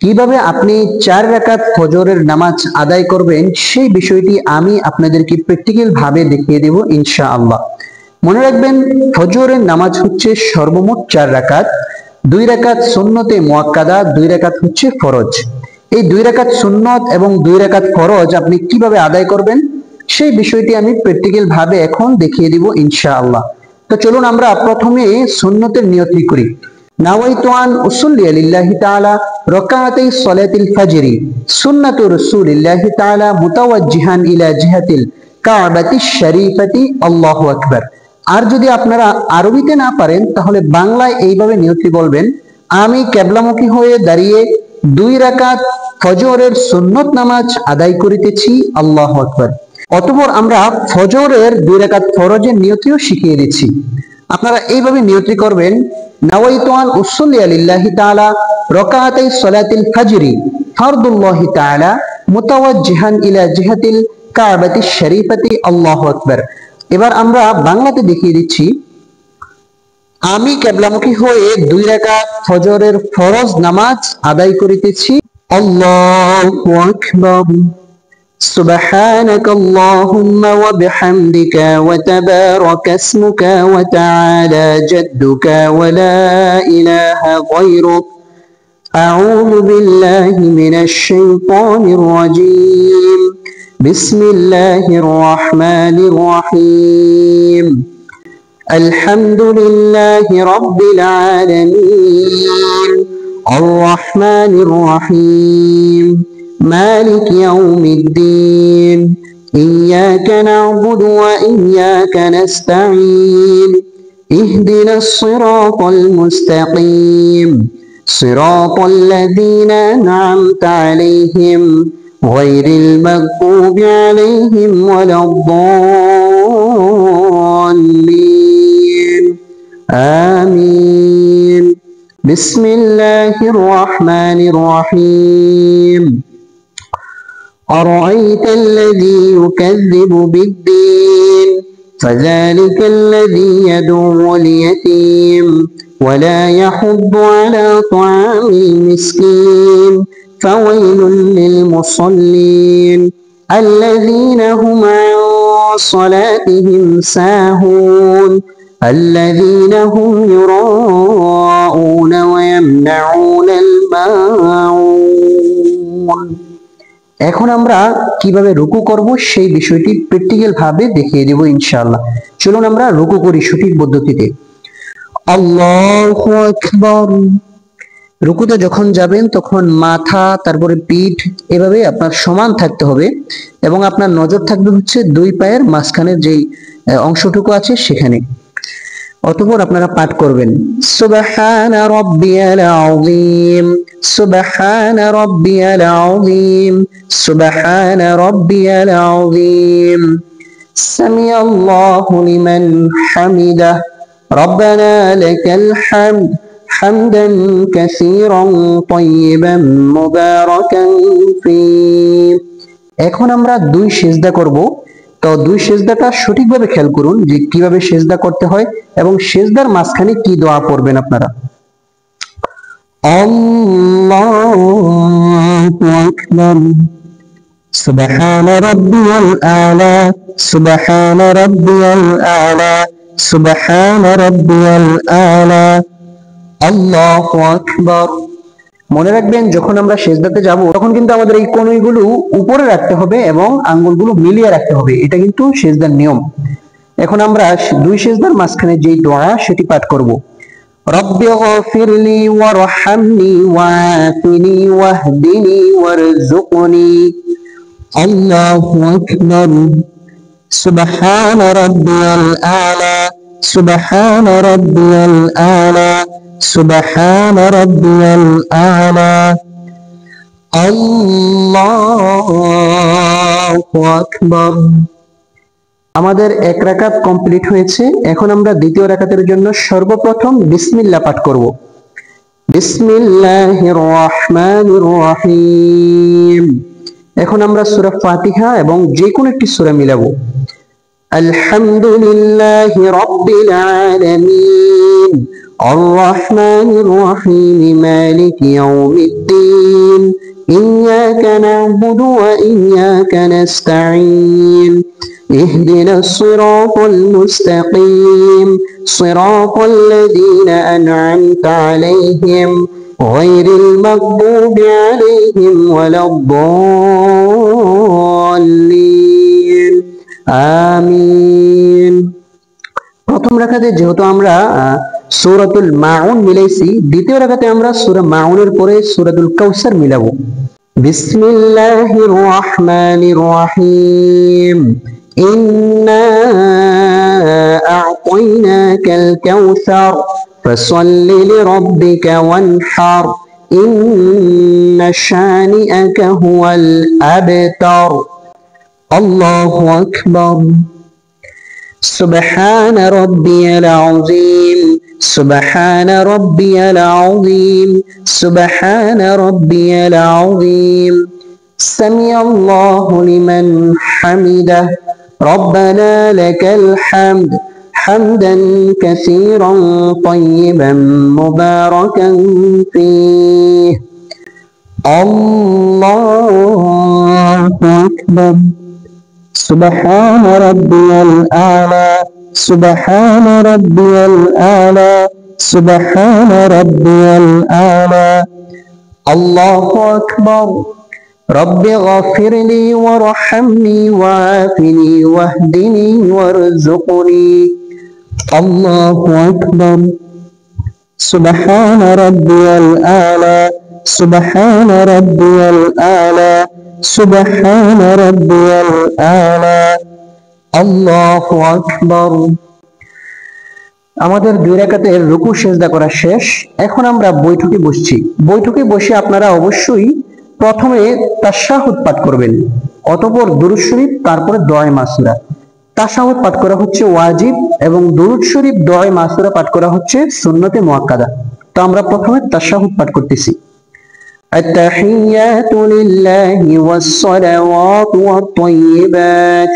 কিভাবে আপনি 4 রাকাত ফজরের নামাজ আদায় করবেন সেই বিষয়টি আমি আপনাদেরকে প্র্যাকটিক্যাল ভাবে দেখিয়ে দেব ইনশাআল্লাহ। মনে রাখবেন, ফজরের নামাজ হচ্ছে সর্বমোট 4 রাকাত। 2 রাকাত সুন্নতে মুআক্কাদা, 2 রাকাত হচ্ছে ফরজ। এই 2 রাকাত সুন্নত এবং 2 রাকাত ফরজ আপনি কিভাবে আদায় করবেন সেই বিষয়টি আমি প্র্যাকটিক্যাল ভাবে এখন দেখিয়ে দিব ইনশাআল্লাহ। তো চলুন আমরা প্রথমে সুন্নতের নিয়তি করি। নাওয়াইতু আন উসাল্লি লিল্লাহি তাআলা রাকাতাই সালাতিল ফজরি সুন্নাতু রাসূলিল্লাহি তাআলা মুতাওয়াজ্জিহান ইলা জিহাতিল কাবাতিশ শরীফাতি আল্লাহু আকবার। আর যদি আপনারা আরবিতে না পারেন তাহলে বাংলায় এইভাবে নিয়তি বলবেন, আমি কিবলামুখী হয়ে দাঁড়িয়ে 2 রাকাত ফজরের সুন্নত নামাজ আদায় করিতেছি, আল্লাহু আকবার। অতঃপর আমরা ফজরের 2 রাকাত ফরজের নিয়তিও শিখিয়ে দিচ্ছি। আপনারা এইভাবে নিয়তি করবেন, নাওয়াইতু আন উসাল্লি লিল্লাহি তাআলা রাকাতাই সালাতিল ফজরি ফরদুল্লাহি তাআলা মুতাওয়াজ্জিহান ইলা জিহাতিল কাবাতিশ শরীফাতি আল্লাহু আকবার। এবার আমরা বাংলাতে দেখিয়ে দিচ্ছি, আমি কিবলামুখী হয়ে 2 রাকাত ফজরের ফরজ নামাজ আদায় করিতেছি, আল্লাহু আকবার। سبحانك اللهم وبحمدك وتبارك اسمك وتعالى جدك ولا إله غيرك أعوذ بالله من الشيطان الرجيم بسم الله الرحمن الرحيم الحمد لله رب العالمين الرحمن الرحيم مالك يوم الدين إياك نعبد وإياك نستعين اهدنا الصراط المستقيم صراط الذين أنعمت عليهم غير المغضوب عليهم ولا الضالين آمين بسم الله الرحمن الرحيم أرأيت الذي يكذب بالدين فذلك الذي يدعو اليتيم ولا يحض على طعام المسكين فويل للمصلين الذين هم عن صلاتهم ساهون الذين هم يراءون ويمنعون الماعون। এখন আমরা কিভাবে রুকু করব সেই বিষয়টি প্র্যাকটিক্যাল ভাবে দেখিয়ে দেব ইনশাআল্লাহ। চলুন আমরা রুকু করি সঠিক পদ্ধতিতে। আল্লাহু আকবার। রুকুতে যখন যাবেন তখন মাথা তারপরে পিঠ এভাবে আপনার সমান থাকতে হবে এবং আপনার নজর থাকবে হচ্ছে 2 পায়ের মাঝখানের যেই অংশটুকু আছে সেখানে। অতঃপর আপনারা পাঠ করবেন, সুবহানা রাব্বিয়াল আযীম সুবহানা রাব্বিয়াল আযীম সুবহানা রাব্বিয়াল আযীম সামিআল্লাহু লিমান হামিদাহ রব্বানা লাকাল হামদ হামদান কাসীরান তাইয়িবান মুবারাকান ফী। এখন আমরা 2 সিজদা করব। তো 2 সিজদাটা সঠিকভাবে খেয়াল করুন যে কিভাবে সিজদা করতে হয় এবং সিজদার মাঝখানে কি দোয়া পড়বেন আপনারা। আল্লাহু আকবার সুবহান রাব্বিয়াল আলা সুবহান রাব্বিয়াল আলা সুবহান রাব্বিয়াল আলা আল্লাহু আকবার। মনে রাখবেন, যখন আমরা সিজদাতে যাব তখন কিন্তু আমাদের এই কনুইগুলো উপরে রাখতে হবে এবং আঙ্গুলগুলো মিলিয়ে রাখতে হবে, এটা কিন্তু সিজদার নিয়ম। এখন আমরা 2 সিজদার মাঝখানে যে দোয়া সেটি পাঠ করব, রব্বি গফিরলি ওয়ারহামনি ওয়াআফিনি ওয়াহদিনি ওয়ারযুকনি। আল্লাহু আকবার সুবহান রাব্বিয়াল আলা সুবহান রাব্বিয়াল আলা সুবহান রাব্বিয়াল আলা আল্লাহু আকবার। আমাদের 1 রাকাত কমপ্লিট হয়েছে। এখন আমরা দ্বিতীয় রাকাতের জন্য সর্বপ্রথম বিসমিল্লাহ পাঠ করব। বিসমিল্লাহির রহমানির রহিম। এখন আমরা সূরা ফাতিহা এবং যে কোনো একটি সূরা মিলাবো। আলহামদুলিল্লাহি রাব্বিল আলামিন الرحمن الرحيم مالك يوم الدين إياك نعبد وإياك نستعين اهدنا الصراط المستقيم صراط الذين أنعمت عليهم غير المغضوب عليهم ولا الضالين آمين। প্রথম রাকাতে যেহেতু আমরা সূরাতুল মাউন মিলাইছি, দ্বিতীয় রাকাতে আমরা সূরা মাউনের পরে সূরাতুল কাউসার মিলাবো। বিসমিল্লাহির রহমানির রহিম ইন্না আ'তাইনাকাল কাউসার ফাসাল্লি লিরাব্বিকা ওয়ানহার ইন্না শানিআকা হুয়াল আবতার। আল্লাহু আকবার। سبحان ربي العظيم سبحان ربي العظيم سبحان ربي العظيم سمع الله لمن حمده ربنا لك الحمد حمدا كثيرا طيبا مباركا فيه الله أكبر سبحان ربي الأعلى سبحان ربي الأعلى سبحان ربي الأعلى الله أكبر رب اغفر لي وارحمني وعافني واهدني وارزقني الله أكبر سبحان ربي الأعلى سبحان ربي الأعلى سبحان ربي الأعلى الله أكبر। আমাদের দুই রাকাতের রুকু সিজদা করা শেষ। এখন আমরা বৈঠকে বসছি। বৈঠকে বসে আপনারা অবশ্যই প্রথমে তাশাহুদ পাঠ করবেন, অতঃপর দুরূদ শরীফ, তারপরে দোয়া মাসুরা। তাশাহুদ পাঠ করা হচ্ছে ওয়াজিব এবং দুরূদ শরীফ দোয়া মাসুরা পাঠ করা হচ্ছে সুন্নতে মুআক্কাদা। তো আমরা প্রথমে তাশাহুদ পাঠ করতেছি। التحيات لله والصلوات والطيبات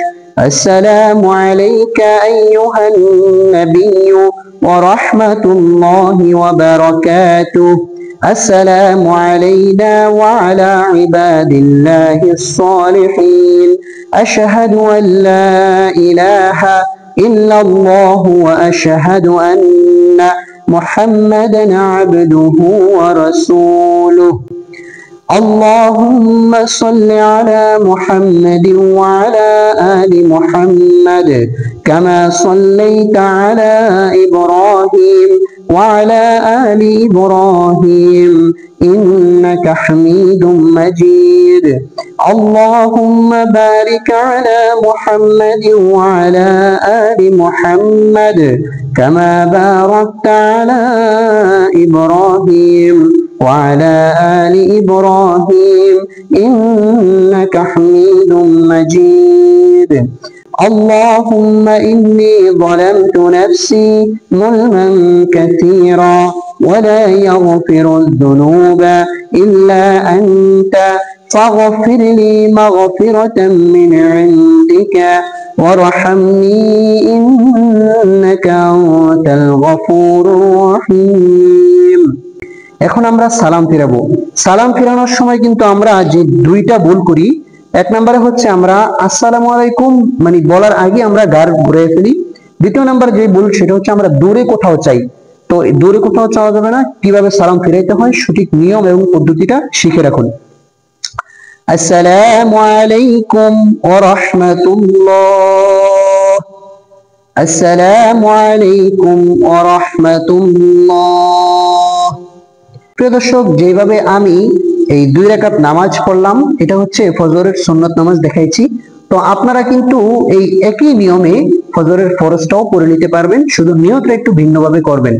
السلام عليك أيها النبي ورحمة الله وبركاته السلام علينا وعلى عباد الله الصالحين أشهد أن لا إله إلا الله وأشهد أن محمدا عبده ورسوله اللهم صل على محمد وعلى آل محمد كما صليت على إبراهيم وعلى آل إبراهيم إنك حميد مجيد اللهم بارك على محمد وعلى آل محمد كما باركت على إبراهيم وعلى آل إبراهيم إنك حميد مجيد اللهم إني ظلمت نفسي ظلما كثيرا ولا يغفر الذنوب إلا أنت فاغفر لي مغفرة من عندك وارحمني إنك أنت الغفور الرحيم। এখন আমরা সালাম ফিরাবো। সালাম ফিরানোর সময় কিন্তু আমরা যে দুইটা ভুল করি, এক নম্বরে হচ্ছে আমরা আসসালামু আলাইকুম মানে বলার আগে আমরা গার ঘুরে ফেলি। দ্বিতীয় নাম্বার যে ভুল সেটা হচ্ছে আমরা দূরে কোথাও চাই। তো দূরে কোথাও চাওয়া যাবে না, কিভাবে সালাম ফিরাইতে হয় সঠিক নিয়ম এবং পদ্ধতিটা শিখে রাখুন। আসসালামু আলাইকুম ওয়া রাহমাতুল্লাহ আসসালামু আলাইকুম ওয়া রাহমাতুল্লাহ। প্রিয় দর্শক, যেভাবে আমি এই দুই রাকাত নামাজ পড়লাম এটা হচ্ছে ফজরের সুন্নত নামাজ দেখাইছি। তো আপনারা কিন্তু এই একই নিয়মে ফজরের ফরজটাও পড়ে নিতে পারবেন, শুধু নিয়তটা একটু ভিন্নভাবে করবেন।